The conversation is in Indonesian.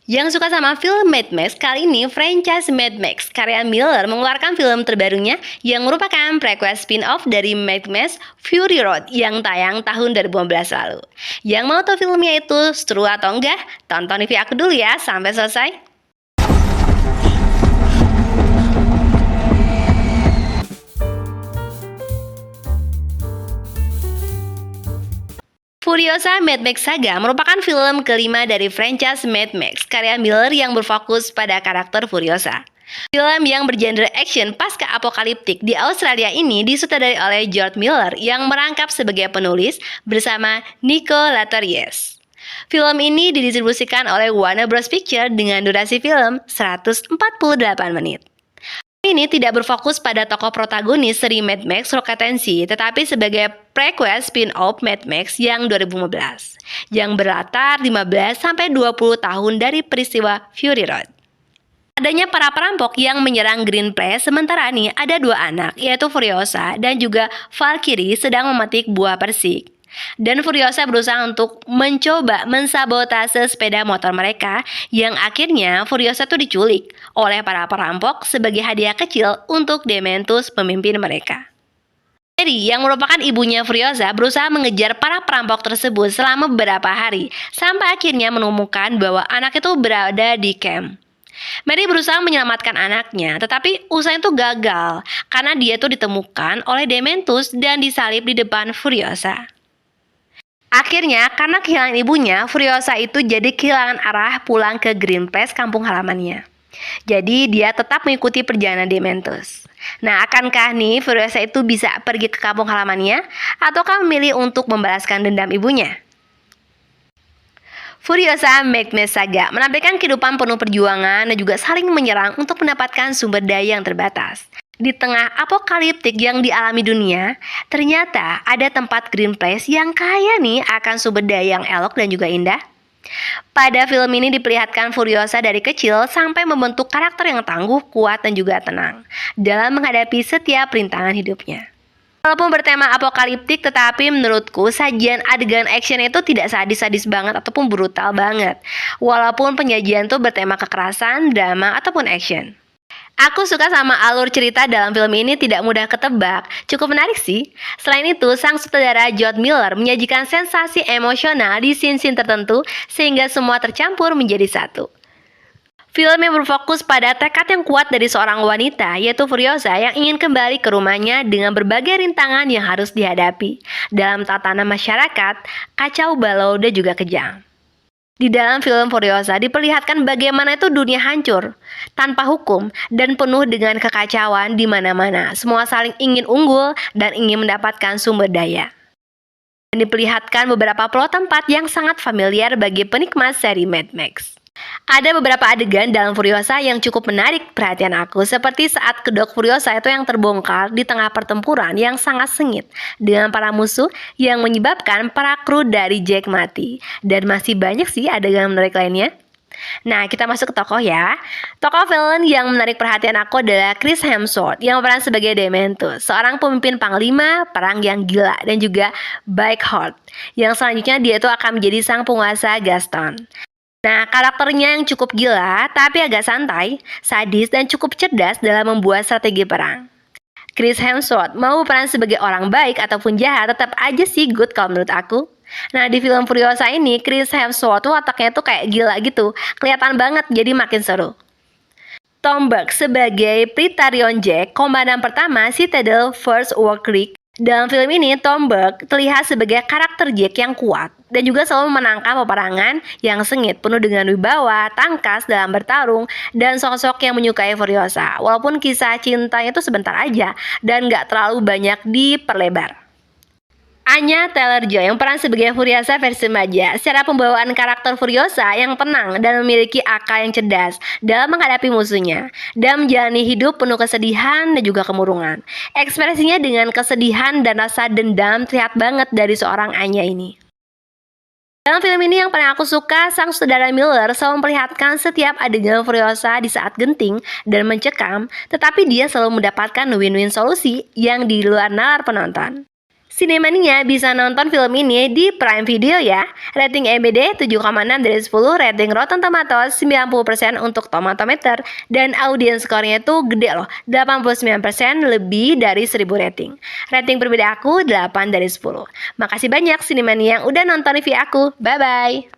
Yang suka sama film Mad Max, kali ini franchise Mad Max karya Miller mengeluarkan film terbarunya yang merupakan prequel spin-off dari Mad Max Fury Road yang tayang tahun 2015 lalu. Yang mau tahu filmnya itu seru atau enggak? Tonton review aku dulu ya sampai selesai. Furiosa Mad Max Saga merupakan film kelima dari franchise Mad Max karya Miller yang berfokus pada karakter Furiosa. Film yang bergenre action pasca apokaliptik di Australia ini disutradarai oleh George Miller yang merangkap sebagai penulis bersama Nico Lataries. Film ini didistribusikan oleh Warner Bros. Pictures dengan durasi film 148 menit. Ini tidak berfokus pada tokoh protagonis seri Mad Max Rockettensi, tetapi sebagai prequel spin-off Mad Max yang 2015, yang berlatar 15-20 tahun dari peristiwa Fury Road. Adanya para perampok yang menyerang Green Place, sementara nih ada dua anak, yaitu Furiosa dan juga Valkyrie sedang memetik buah persik. Dan Furiosa berusaha untuk mencoba mensabotase sepeda motor mereka yang akhirnya Furiosa tuh diculik oleh para perampok sebagai hadiah kecil untuk Dementus pemimpin mereka. Mary yang merupakan ibunya Furiosa berusaha mengejar para perampok tersebut selama beberapa hari sampai akhirnya menemukan bahwa anak itu berada di camp. Mary berusaha menyelamatkan anaknya, tetapi usahanya itu gagal karena dia itu ditemukan oleh Dementus dan disalib di depan Furiosa. Akhirnya, karena kehilangan ibunya, Furiosa itu jadi kehilangan arah pulang ke Green Place, kampung halamannya. Jadi, dia tetap mengikuti perjalanan Dementus. Nah, akankah nih Furiosa itu bisa pergi ke kampung halamannya? Ataukah memilih untuk membalaskan dendam ibunya? Furiosa Mad Max Saga menampilkan kehidupan penuh perjuangan dan juga saling menyerang untuk mendapatkan sumber daya yang terbatas. Di tengah apokaliptik yang dialami dunia, ternyata ada tempat Green Place yang kaya nih akan sumber daya yang elok dan juga indah. Pada film ini diperlihatkan Furiosa dari kecil sampai membentuk karakter yang tangguh, kuat, dan juga tenang dalam menghadapi setiap rintangan hidupnya. Walaupun bertema apokaliptik, tetapi menurutku sajian adegan action itu tidak sadis-sadis banget ataupun brutal banget. Walaupun penyajian itu bertema kekerasan, drama, ataupun action. Aku suka sama alur cerita dalam film ini tidak mudah ketebak, cukup menarik sih. Selain itu, sang sutradara George Miller menyajikan sensasi emosional di scene-scene tertentu sehingga semua tercampur menjadi satu. Film yang berfokus pada tekad yang kuat dari seorang wanita, yaitu Furiosa yang ingin kembali ke rumahnya dengan berbagai rintangan yang harus dihadapi dalam tatanan masyarakat, kacau balau dan juga kejam. Di dalam film Furiosa diperlihatkan bagaimana itu dunia hancur, tanpa hukum, dan penuh dengan kekacauan di mana-mana. Semua saling ingin unggul dan ingin mendapatkan sumber daya. Dan diperlihatkan beberapa plot tempat yang sangat familiar bagi penikmat seri Mad Max. Ada beberapa adegan dalam Furiosa yang cukup menarik perhatian aku, seperti saat kedok Furiosa itu yang terbongkar di tengah pertempuran yang sangat sengit dengan para musuh yang menyebabkan para kru dari Jack mati. Dan masih banyak sih adegan menarik lainnya. Nah, kita masuk ke tokoh ya. Tokoh villain yang menarik perhatian aku adalah Chris Hemsworth yang berperan sebagai Dementus, seorang pemimpin panglima perang yang gila dan juga backheart. Yang selanjutnya dia itu akan menjadi sang penguasa Gaston. Nah, karakternya yang cukup gila, tapi agak santai, sadis, dan cukup cerdas dalam membuat strategi perang. Chris Hemsworth mau berperan sebagai orang baik ataupun jahat, tetap aja sih good kalau menurut aku. Nah, di film Furiosa ini, Chris Hemsworth tuh otaknya tuh kayak gila gitu. Kelihatan banget, jadi makin seru. Tom Burke sebagai Praetorian Jack, komandan pertama Citadel First War Creek. Dalam film ini, Tom Burke terlihat sebagai karakter Jack yang kuat dan juga selalu menangkap peperangan yang sengit, penuh dengan wibawa, tangkas dalam bertarung, dan sosok yang menyukai Furiosa. Walaupun kisah cintanya itu sebentar aja dan gak terlalu banyak diperlebar. Anya Taylor-Joy yang peran sebagai Furiosa versi remaja. Secara pembawaan karakter Furiosa yang tenang dan memiliki akal yang cerdas dalam menghadapi musuhnya dan menjalani hidup penuh kesedihan dan juga kemurungan. Ekspresinya dengan kesedihan dan rasa dendam terlihat banget dari seorang Anya ini. Dalam film ini yang paling aku suka, sang sutradara Miller selalu memperlihatkan setiap adegan Furiosa di saat genting dan mencekam, tetapi dia selalu mendapatkan win-win solusi yang di luar nalar penonton. Sinemania bisa nonton film ini di Prime Video ya. Rating IMDb 7,6 dari 10, rating Rotten Tomatoes 90% untuk Tomatometer, dan audience skornya tuh gede loh, 89% lebih dari 1000 rating. Rating pribadi aku 8 dari 10. Makasih banyak Sinemania yang udah nonton review aku. Bye-bye.